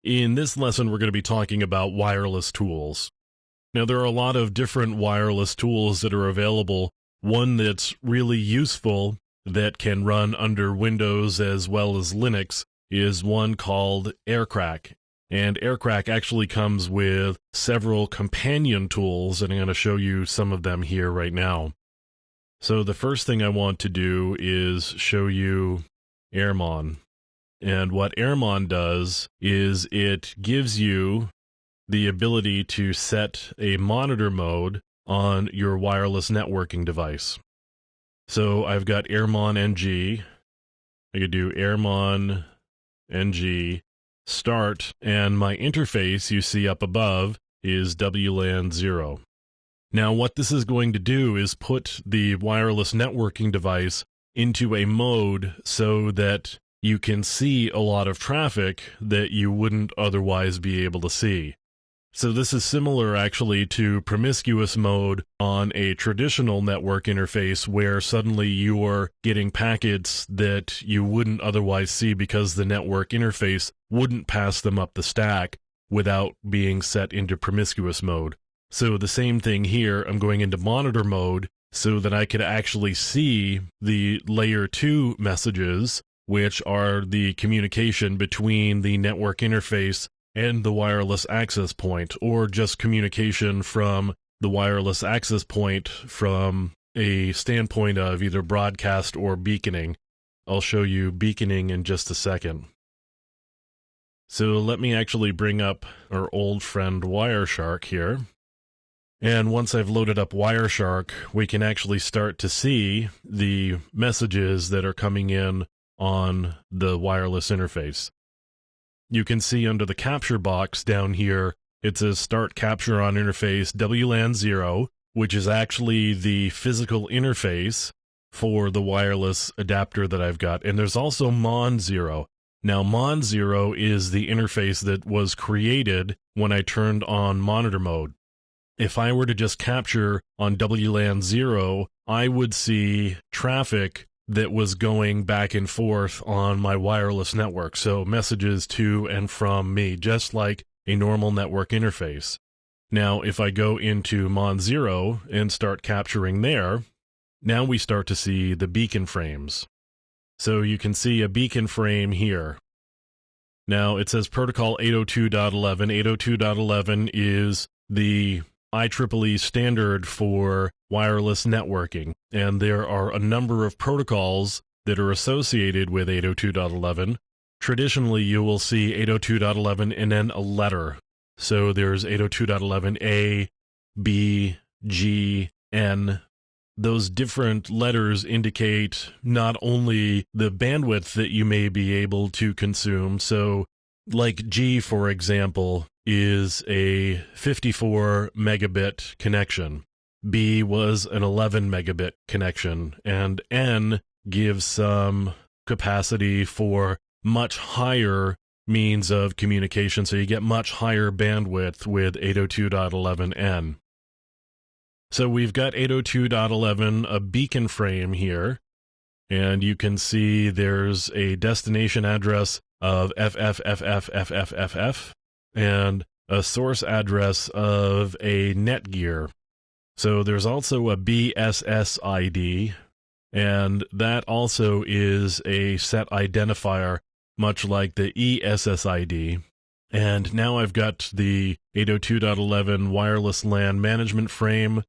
In this lesson, we're going to be talking about wireless tools. Now, there are a lot of different wireless tools that are available. One that's really useful that can run under Windows as well as Linux is one called AirCrack. And AirCrack actually comes with several companion tools, and I'm going to show you some of them here right now. So the first thing I want to do is show you Airmon. And what Airmon does is it gives you the ability to set a monitor mode on your wireless networking device. So I've got Airmon NG. I could do Airmon NG start, and my interface you see up above is WLAN 0. Now what this is going to do is put the wireless networking device into a mode so that you can see a lot of traffic that you wouldn't otherwise be able to see. So this is similar actually to promiscuous mode on a traditional network interface where suddenly you're getting packets that you wouldn't otherwise see because the network interface wouldn't pass them up the stack without being set into promiscuous mode. So the same thing here, I'm going into monitor mode so that I could actually see the layer 2 messages, which are the communication between the network interface and the wireless access point, or just communication from the wireless access point from a standpoint of either broadcast or beaconing. I'll show you beaconing in just a second. So let me actually bring up our old friend Wireshark here. And once I've loaded up Wireshark, we can actually start to see the messages that are coming in on the wireless interface. You can see under the capture box down here, it says Start Capture on Interface WLAN 0, which is actually the physical interface for the wireless adapter that I've got. And there's also MON 0. Now, MON 0 is the interface that was created when I turned on monitor mode. If I were to just capture on WLAN 0, I would see traffic that was going back and forth on my wireless network, so messages to and from me, just like a normal network interface. Now, if I go into MON 0 and start capturing there, now we start to see the beacon frames. So you can see a beacon frame here. Now, it says Protocol 802.11. 802.11 is the IEEE standard for wireless networking, and there are a number of protocols that are associated with 802.11. Traditionally, you will see 802.11 and then a letter. So there's 802.11a, b, g, n. Those different letters indicate not only the bandwidth that you may be able to consume. So like G, for example, is a 54 megabit connection. B was an 11 megabit connection, and N gives some capacity for much higher means of communication, so you get much higher bandwidth with 802.11n. So we've got 802.11, a beacon frame here, and you can see there's a destination address of FFFFFFFF, and a source address of a Netgear. So there's also a BSSID, and that also is a set identifier, much like the ESSID. And now I've got the 802.11 wireless LAN management frame,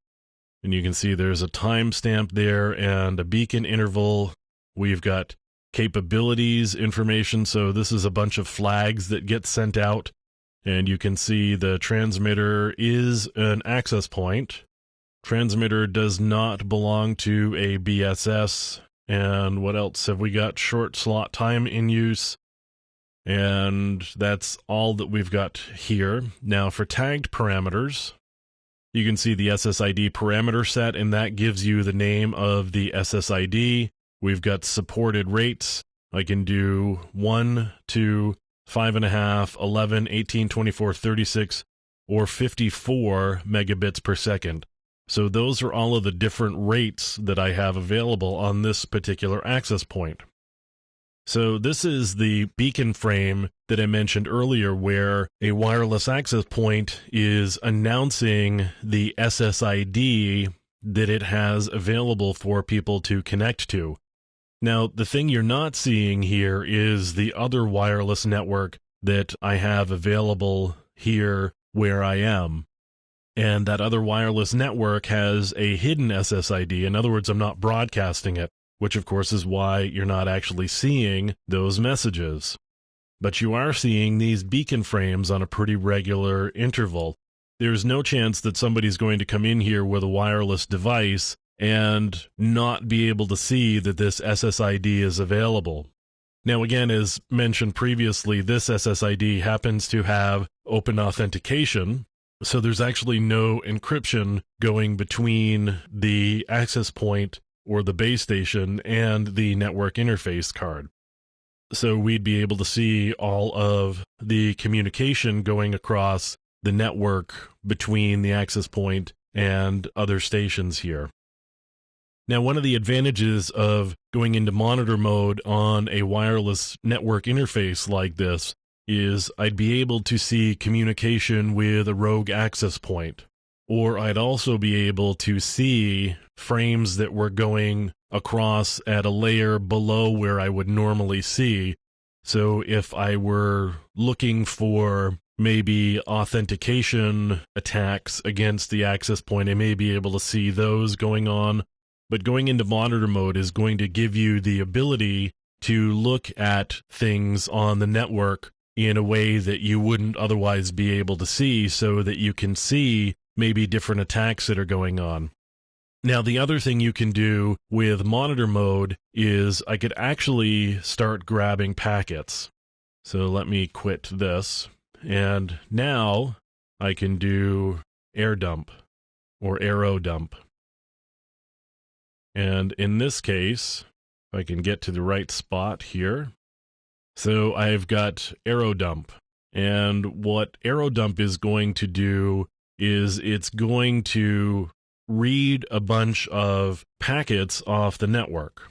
and you can see there's a timestamp there and a beacon interval. We've got capabilities information, so this is a bunch of flags that get sent out. And you can see the transmitter is an access point. Transmitter does not belong to a BSS. And what else have we got? Short slot time in use. And that's all that we've got here. Now for tagged parameters, you can see the SSID parameter set, and that gives you the name of the SSID. We've got supported rates. I can do 1, 2, 5.5, 11, 18, 24, 36, or 54 megabits per second. So those are all of the different rates that I have available on this particular access point. So this is the beacon frame that I mentioned earlier, where a wireless access point is announcing the SSID that it has available for people to connect to. Now, the thing you're not seeing here is the other wireless network that I have available here where I am. And that other wireless network has a hidden SSID. In other words, I'm not broadcasting it, which of course is why you're not actually seeing those messages. But you are seeing these beacon frames on a pretty regular interval. There's no chance that somebody's going to come in here with a wireless device and not be able to see that this SSID is available. Now, again, as mentioned previously, this SSID happens to have open authentication, so there's actually no encryption going between the access point or the base station and the network interface card. So we'd be able to see all of the communication going across the network between the access point and other stations here. Now, one of the advantages of going into monitor mode on a wireless network interface like this is I'd be able to see communication with a rogue access point, or I'd also be able to see frames that were going across at a layer below where I would normally see. So if I were looking for maybe authentication attacks against the access point, I may be able to see those going on. But going into monitor mode is going to give you the ability to look at things on the network in a way that you wouldn't otherwise be able to see, so that you can see maybe different attacks that are going on. Now, the other thing you can do with monitor mode is I could actually start grabbing packets. So let me quit this. And now I can do air dump or arrow dump. And in this case, if I can get to the right spot here. So I've got arrow dump. And what arrow dump is going to do is it's going to read a bunch of packets off the network.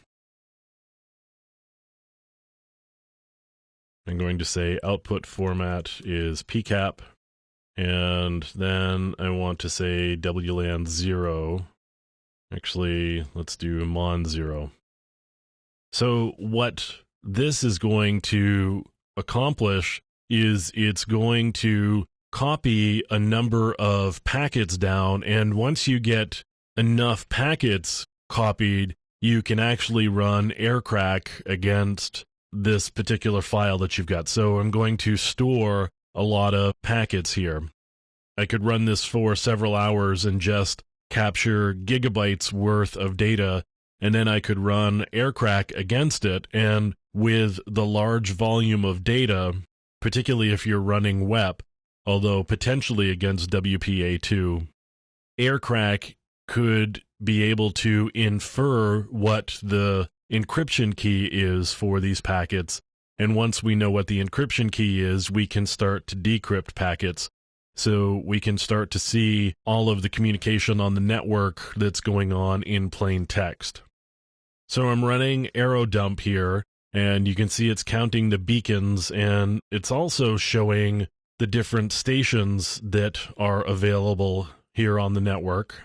I'm going to say output format is PCAP, and then I want to say WLAN 0. Actually, let's do MON 0. So what this is going to accomplish is it's going to copy a number of packets down, and once you get enough packets copied, you can actually run aircrack against this particular file that you've got. So I'm going to store a lot of packets here. I could run this for several hours and just capture gigabytes worth of data, and then I could run aircrack against it. And with the large volume of data, particularly if you're running WEP, although potentially against WPA2, aircrack could be able to infer what the encryption key is for these packets. And once we know what the encryption key is, we can start to decrypt packets. So we can start to see all of the communication on the network that's going on in plain text. So I'm running arrow dump here, and you can see it's counting the beacons, and it's also showing the different stations that are available here on the network.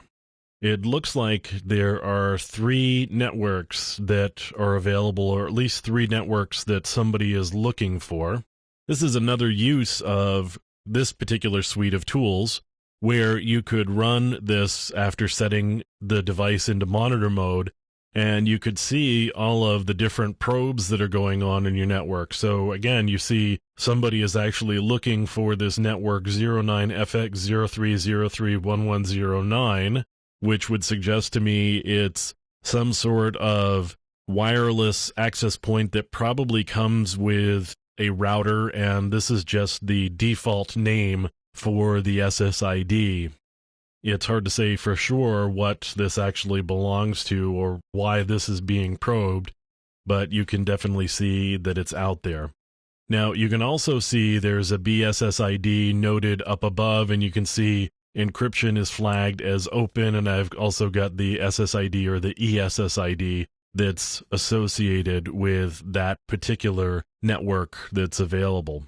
It looks like there are 3 networks that are available, or at least 3 networks that somebody is looking for. This is another use of this particular suite of tools, where you could run this after setting the device into monitor mode, and you could see all of the different probes that are going on in your network. So again, you see somebody is actually looking for this network 09FX03031109, which would suggest to me it's some sort of wireless access point that probably comes with a router, and this is just the default name for the SSID. It's hard to say for sure what this actually belongs to or why this is being probed, but you can definitely see that it's out there. Now, you can also see there's a BSSID noted up above, and you can see encryption is flagged as open, and I've also got the SSID or the ESSID that's associated with that particular network that's available.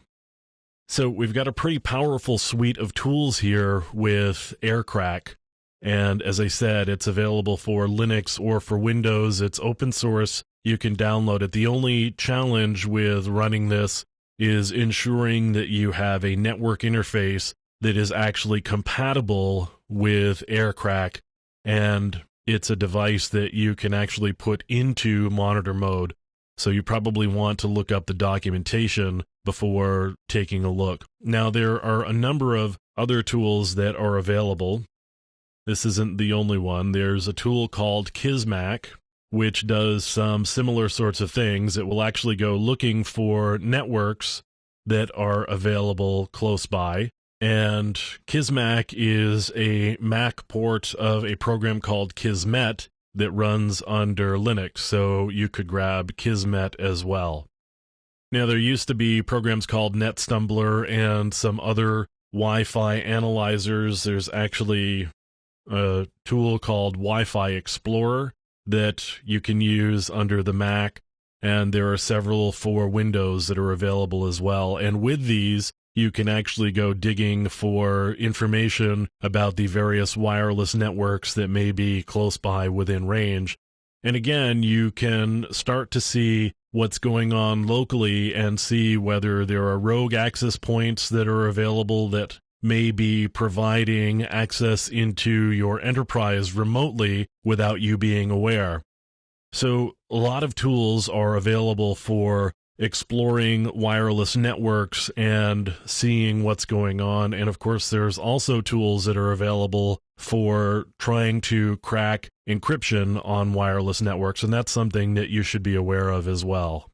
So we've got a pretty powerful suite of tools here with AirCrack. And as I said, it's available for Linux or for Windows. It's open source. You can download it. The only challenge with running this is ensuring that you have a network interface that is actually compatible with AirCrack, and it's a device that you can actually put into monitor mode. So you probably want to look up the documentation before taking a look. Now, there are a number of other tools that are available. This isn't the only one. There's a tool called Kismac, which does some similar sorts of things. It will actually go looking for networks that are available close by. And Kismac is a Mac port of a program called Kismet that runs under Linux, so you could grab Kismet as well. Now, there used to be programs called NetStumbler and some other Wi-Fi analyzers. There's actually a tool called Wi-Fi Explorer that you can use under the Mac, and there are several for Windows that are available as well. And with these, you can actually go digging for information about the various wireless networks that may be close by within range. And again, you can start to see what's going on locally and see whether there are rogue access points that are available that may be providing access into your enterprise remotely without you being aware. So a lot of tools are available for exploring wireless networks and seeing what's going on. And of course, there's also tools that are available for trying to crack encryption on wireless networks, and that's something that you should be aware of as well.